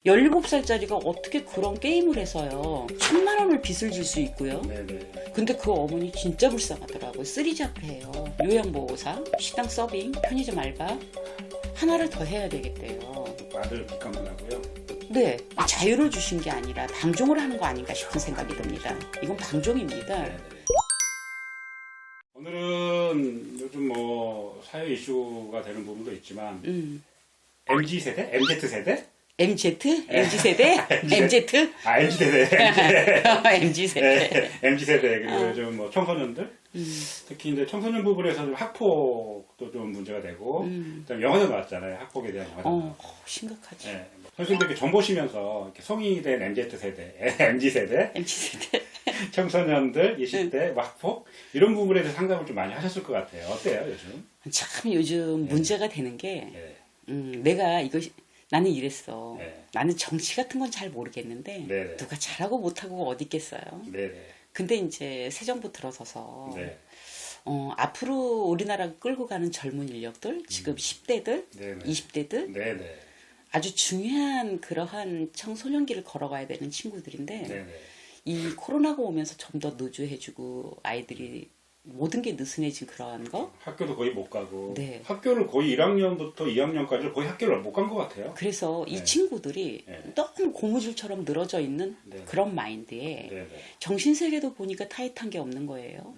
17살짜리가 어떻게 그런 게임을 해서요 1000만 원을 빚을 질 수 있고요. 네네. 근데 그 어머니 진짜 불쌍하더라고요. 쓰리잡을 해요. 요양보호사, 식당 서빙, 편의점 알바 하나를 더 해야 되겠대요. 아들 빚감는하고요. 네, 자유를 주신 게 아니라 방종을 하는 거 아닌가 싶은 생각이 듭니다. 이건 방종입니다. 네네. 오늘은 요즘 뭐 사회 이슈가 되는 부분도 있지만 MZ 세대, MZ 세대, MZ? MZ 세대? MZ? 아 MZ 세대, MZ 세대. MZ 세대 그리고 요즘 뭐 청소년들, 특히 이제 청소년 부분에서 좀 학폭도 좀 문제가 되고, 그다음에 영화도 나왔잖아요. 학폭에 대한 영화도. 심각하지. 네. 선생님들 이렇게 정 보시면서 이렇게 성인이 된 MZ 세대, MZ 세대, MZ 세대. 청소년들, 20대, 학폭 이런 부분에 대해서 상담을 좀 많이 하셨을 것 같아요. 어때요 요즘? 참 요즘 문제가 되는 게 내가 나는 이랬어. 네. 나는 정치 같은 건 잘 모르겠는데 네네. 누가 잘하고 못하고 어디 있겠어요. 네네. 근데 이제 새 정부 들어서서 네. 앞으로 우리나라가 끌고 가는 젊은 인력들, 지금 10대들, 네네. 20대들 네네. 아주 중요한 그러한 청소년기를 걸어가야 되는 친구들인데 네네. 이 코로나가 오면서 좀 더 노조해주고 아이들이 모든 게 느슨해진 그러한 거. 학교도 거의 못 가고 네. 학교를 거의 1학년부터 2학년까지 거의 학교를 못 간 것 같아요. 그래서 이 네. 친구들이 네. 너무 고무줄처럼 늘어져 있는 네. 그런 마인드에 네네. 정신세계도 보니까 타이트한 게 없는 거예요.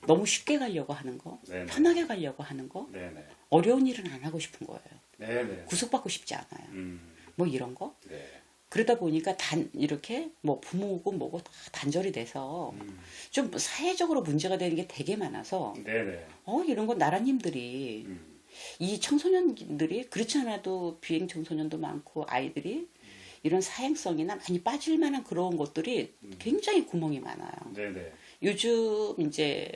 너무 쉽게 가려고 하는 거, 네네. 편하게 가려고 하는 거, 네네. 어려운 일은 안 하고 싶은 거예요. 네네. 구속받고 싶지 않아요. 뭐 이런 거. 네. 그러다 보니까 이렇게 뭐 부모고 뭐고 다 단절이 돼서 좀 사회적으로 문제가 되는 게 되게 많아서 네네. 이런 건 나라님들이 이 청소년들이 그렇지 않아도 비행 청소년도 많고 아이들이 이런 사행성이나 많이 빠질 만한 그런 것들이 굉장히 구멍이 많아요. 네네. 요즘 이제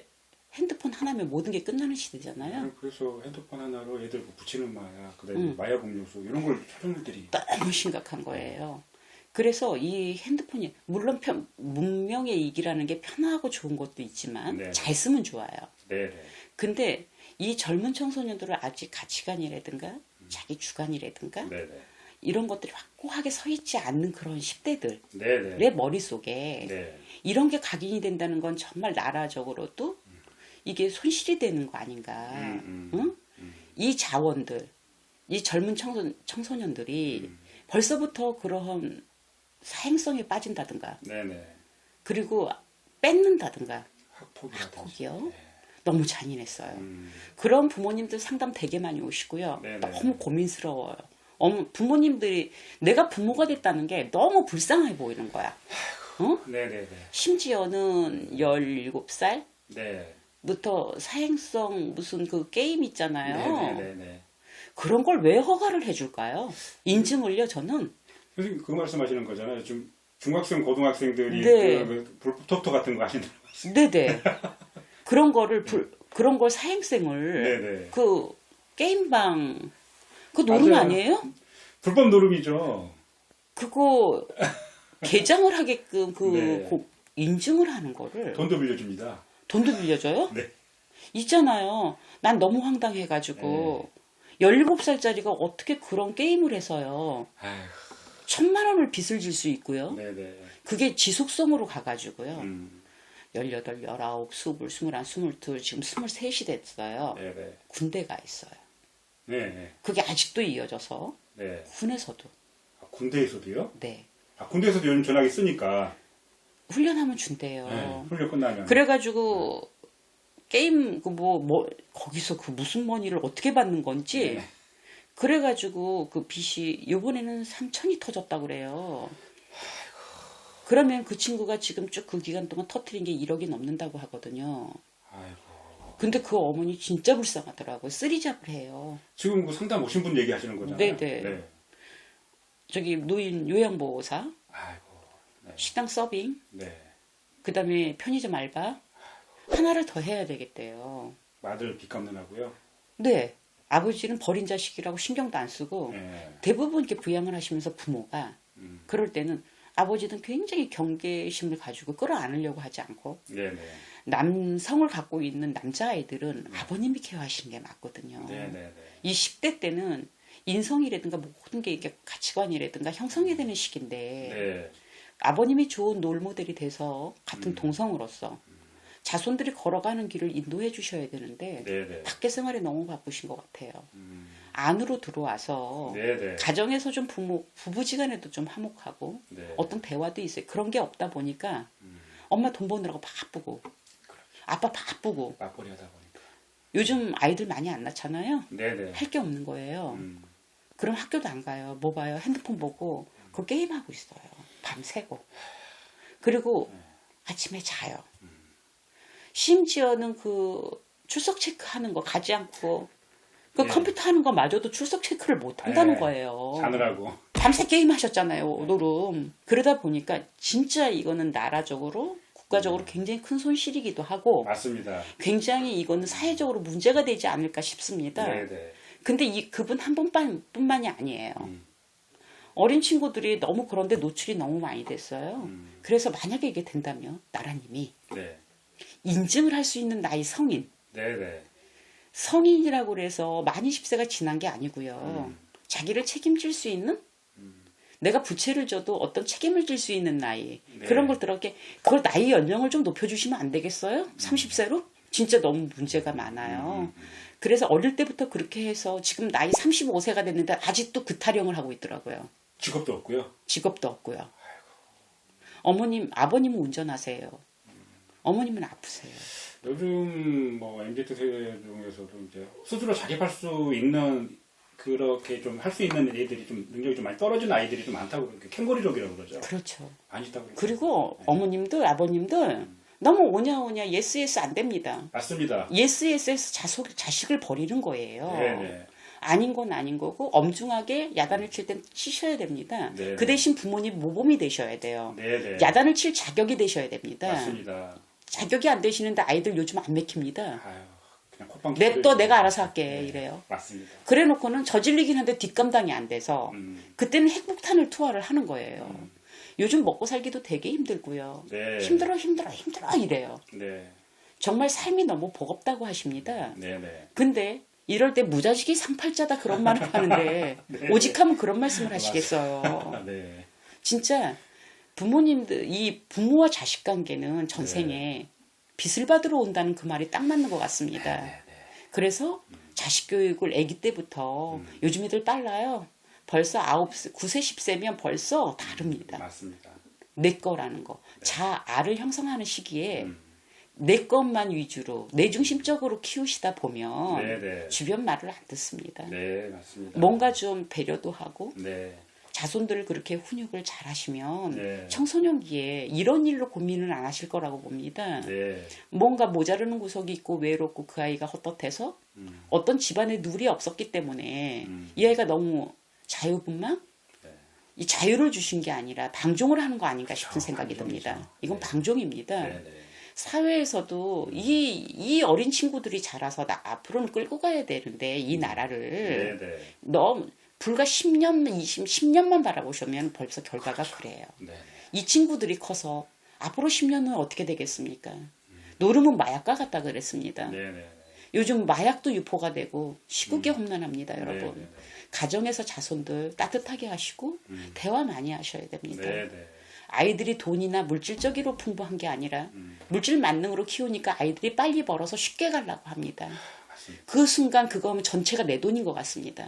핸드폰 하나면 모든 게 끝나는 시대잖아요. 그래서 핸드폰 하나로 애들 붙이는 마약, 그다음에 마약 음료수 이런 걸 초등들이 너무 심각한 거예요. 그래서 이 핸드폰이 물론 문명의 이기라는 게 편하고 좋은 것도 있지만 네. 잘 쓰면 좋아요. 네네. 근데 이 젊은 청소년들은 아직 가치관이라든가 자기 주관이라든가 네네. 이런 것들이 확고하게 서 있지 않는 그런 10대들의 네네. 머릿속에 네. 이런 게 각인이 된다는 건 정말 나라적으로도 이게 손실이 되는 거 아닌가. 응? 이 자원들, 이 젊은 청소년들이 벌써부터 그런 사행성에 빠진다든가 네네. 그리고 뺏는다든가 학폭이라든지. 학폭이요. 네. 너무 잔인했어요. 그런 부모님들 상담 되게 많이 오시고요. 네네. 너무 고민스러워요. 부모님들이 내가 부모가 됐다는 게 너무 불쌍해 보이는 거야. 네네네. 심지어는 17살 네. 부터 사행성 무슨 그 게임 있잖아요. 네네네. 그런 걸 왜 허가를 해줄까요? 인증을요, 저는. 선생님 그 말씀하시는 거잖아요. 지금 중학생, 고등학생들이 네. 그 불토토 같은 거 하신다는 말씀. 네네. 그런 거를 그런 걸 사행성을 네네. 그 게임방 그 노름 맞아요. 아니에요? 불법 노름이죠. 그거 개장을 하게끔 네. 인증을 하는 거를 돈도 빌려줍니다. 돈도 빌려줘요? 네. 있잖아요. 난 너무 황당해가지고 17살짜리가 어떻게 그런 게임을 해서요 아휴. 1000만 원을 빚을 질 수 있고요. 네네. 그게 지속성으로 가가지고요. 18, 19, 20, 21, 22 지금 23이 됐어요. 네네. 군대 가 있어요. 네. 그게 아직도 이어져서 네. 군에서도 아, 군대에서도요? 네 아, 군대에서도 요즘 전화기 쓰니까. 훈련하면 준대요. 네. 훈련 끝나면. 그래가지고 게임 거기서 그 무슨 머니를 어떻게 받는 건지 네. 그래가지고 그 빚이 요번에는 3천이 터졌다 그래요. 그러면 그 친구가 지금 쭉 그 기간 동안 터트린 게 1억이 넘는다고 하거든요. 아이고. 근데 그 어머니 진짜 불쌍하더라고요. 쓰리잡을 해요. 지금 그 상담 오신 분 얘기하시는 거잖아요. 네네. 네. 저기 노인 요양보호사, 아이고. 네. 식당 서빙, 네. 그 다음에 편의점 알바 하나를 더 해야 되겠대요. 아들 빚감는하고요. 네. 아버지는 버린 자식이라고 신경도 안 쓰고 네. 대부분 이렇게 부양을 하시면서 부모가 그럴 때는 아버지는 굉장히 경계심을 가지고 끌어안으려고 하지 않고 네네. 남성을 갖고 있는 남자아이들은 아버님이 케어하시는 게 맞거든요. 네네네. 이 10대 때는 인성이라든가 모든 게 이게 가치관이라든가 형성이 되는 시기인데 네. 아버님이 좋은 롤모델이 돼서 같은 동성으로서 자손들이 걸어가는 길을 인도해 주셔야 되는데 네네. 밖에 생활에 너무 바쁘신 것 같아요. 안으로 들어와서 네네. 가정에서 좀 부부지간에도 좀 화목하고 네. 어떤 대화도 있어요. 그런 게 없다 보니까 엄마 돈 버느라고 바쁘고 아빠 바쁘고 맞벌이 하다 보니까. 요즘 아이들 많이 안 낳잖아요. 네네. 할 게 없는 거예요. 그럼 학교도 안 가요. 뭐 봐요? 핸드폰 보고 그 게임하고 있어요. 밤새고. 그리고 아침에 자요. 심지어는 그 출석 체크하는 거 가지 않고 그 네. 컴퓨터 하는 거 마저도 출석 체크를 못 한다는 네. 거예요. 자느라고. 밤새 게임 하셨잖아요. 노름. 그러다 보니까 진짜 이거는 나라적으로 국가적으로 굉장히 큰 손실이기도 하고 맞습니다. 굉장히 이거는 사회적으로 문제가 되지 않을까 싶습니다. 네네. 근데 그분 한 분뿐만이 아니에요. 어린 친구들이 너무 그런데 노출이 너무 많이 됐어요. 그래서 만약에 이게 된다면 나라님이 네. 인증을 할 수 있는 나이 성인. 네네. 성인이라고 그래서 만 20세가 지난 게 아니고요. 자기를 책임질 수 있는 내가 부채를 져도 어떤 책임을 질 수 있는 나이. 네. 그런 걸 들었게 그걸 나이 연령을 좀 높여주시면 안 되겠어요? 30세로? 진짜 너무 문제가 많아요. 그래서 어릴 때부터 그렇게 해서 지금 나이 35세가 됐는데 아직도 그 타령을 하고 있더라고요. 직업도 없고요. 직업도 없고요. 어머님, 아버님은 운전하세요. 어머님은 아프세요. 요즘 뭐 MZ 세대 중에서도 이제 스스로 자립할 수 있는 그렇게 좀 할 수 있는 애들이 좀 능력이 좀 많이 떨어진 아이들이 좀 많다고 그렇게 캥거리족이라고 그러죠. 그렇죠. 많이 있다고. 그리고 어머님들, 아버님들 너무 오냐오냐 예스 안 됩니다. 맞습니다. 예스에서 자식을 버리는 거예요. 네네. 아닌 건 아닌 거고 엄중하게 야단을 칠 땐 치셔야 됩니다. 네네. 그 대신 부모님 모범이 되셔야 돼요. 네네. 야단을 칠 자격이 되셔야 됩니다. 맞습니다. 자격이 안 되시는데 아이들 요즘 안 맥힙니다. 아유, 그냥 콧방. 냅둬 내가 알아서 할게 네. 이래요. 맞습니다. 그래 놓고는 저질리긴 한데 뒷감당이 안 돼서 그때는 핵폭탄을 투하를 하는 거예요. 요즘 먹고 살기도 되게 힘들고요. 네. 힘들어 이래요. 네. 정말 삶이 너무 버겁다고 하십니다. 네네. 근데 이럴 때 무자식이 상팔자다 그런 말을 하는데 네. 오직하면 그런 말씀을 하시겠어요. 아, 네. 진짜 부모님들 이 부모와 자식 관계는 전생에 빚을 받으러 온다는 그 말이 딱 맞는 것 같습니다. 그래서 자식 교육을 아기 때부터 요즘 애들 빨라요. 벌써 9세, 9세, 10세면 벌써 다릅니다. 맞습니다. 내 거라는 거. 자아를 형성하는 시기에 내 것만 위주로 내중심적으로 키우시다 보면 네네. 주변 말을 안 듣습니다. 네, 맞습니다. 뭔가 좀 배려도 하고 네. 자손들을 그렇게 훈육을 잘 하시면 네. 청소년기에 이런 일로 고민을 안 하실 거라고 봅니다. 네. 뭔가 모자르는 구석이 있고 외롭고 그 아이가 헛헛해서 어떤 집안에 누리 없었기 때문에 이 아이가 너무 자유분만 이 자유를 주신 게 아니라 방종을 하는 거 아닌가 싶은 생각이 방종이죠. 듭니다. 이건 네. 방종입니다. 네. 네. 사회에서도 이 어린 친구들이 자라서 앞으로는 끌고 가야 되는데 이 나라를 네. 네. 너무 불과 10년, 10년만 바라보시면 벌써 결과가 그래요. 네. 이 친구들이 커서 앞으로 10년 후에 어떻게 되겠습니까? 노름은 마약과 같다 그랬습니다. 네. 네. 요즘 마약도 유포가 되고 시국에 험난합니다, 여러분. 네. 가정에서 자손들 따뜻하게 하시고 대화 많이 하셔야 됩니다. 네. 네. 아이들이 돈이나 물질적으로 풍부한 게 아니라 물질 만능으로 키우니까 아이들이 빨리 벌어서 쉽게 가려고 합니다. 맞습니다. 그 순간 그거 하면 전체가 내 돈인 것 같습니다.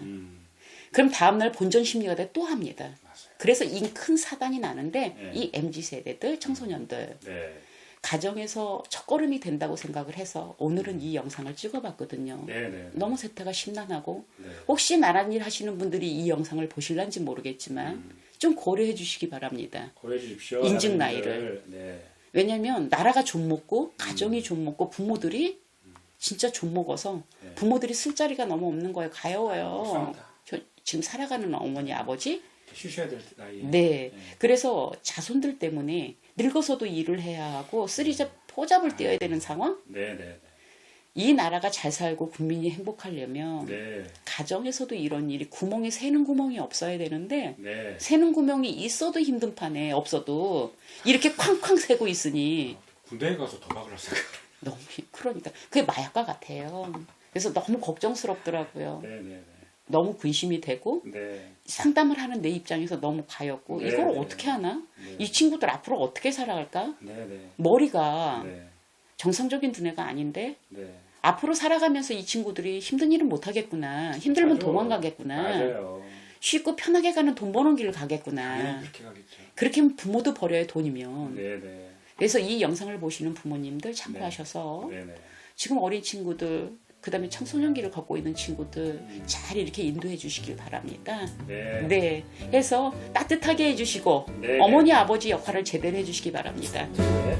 그럼 다음날 본전 심리가 또 합니다. 맞아요. 그래서 이 큰 사단이 나는데 네. 이 MZ세대들, 청소년들 네. 가정에서 첫걸음이 된다고 생각을 해서 오늘은 이 영상을 찍어봤거든요. 네. 네. 너무 세태가 심란하고 네. 혹시 나란 일 하시는 분들이 이 영상을 보실란지 모르겠지만 좀 고려해 주시기 바랍니다. 고려해 주십시오. 인증 하나님들. 나이를. 네. 왜냐하면 나라가 좀 먹고 가정이 좀 먹고 부모들이 진짜 좀 먹어서 네. 부모들이 쓸 자리가 너무 없는 거예요. 가여워요. 없습니다. 지금 살아가는 어머니 아버지 쉬셔야 될 나이에. 네. 그래서 자손들 때문에 늙어서도 일을 해야 하고 포잡을 떼어야 되는 상황? 네. 네. 이 나라가 잘 살고 국민이 행복하려면 네. 가정에서도 이런 일이 구멍에 새는 구멍이 없어야 되는데 네. 새는 구멍이 있어도 힘든 판에 없어도 이렇게 쾅쾅 새고 있으니 군대에 가서 도박을 할 생각. 너무 그러니까 그게 마약과 같아요. 그래서 너무 걱정스럽더라고요. 네. 네. 네. 너무 근심이 되고 네. 상담을 하는 내 입장에서 너무 가엾고 네, 이걸 네. 어떻게 하나? 네. 이 친구들 앞으로 어떻게 살아갈까? 네, 네. 머리가 네. 정상적인 두뇌가 아닌데 네. 앞으로 살아가면서 이 친구들이 힘든 일은 못 하겠구나. 힘들면 맞아. 도망가겠구나. 맞아요. 쉽고 편하게 가는 돈 버는 길을 당연히 가겠구나. 그렇게 가겠죠. 그렇게 하면 부모도 버려요, 돈이면. 네, 네. 그래서 이 영상을 보시는 부모님들 참고하셔서 네, 네. 지금 어린 친구들, 그 다음에 청소년기를 갖고 있는 친구들 잘 이렇게 인도해 주시길 바랍니다. 네. 네. 해서 따뜻하게 해주시고 네. 어머니, 아버지 역할을 제대로 해주시기 바랍니다. 네.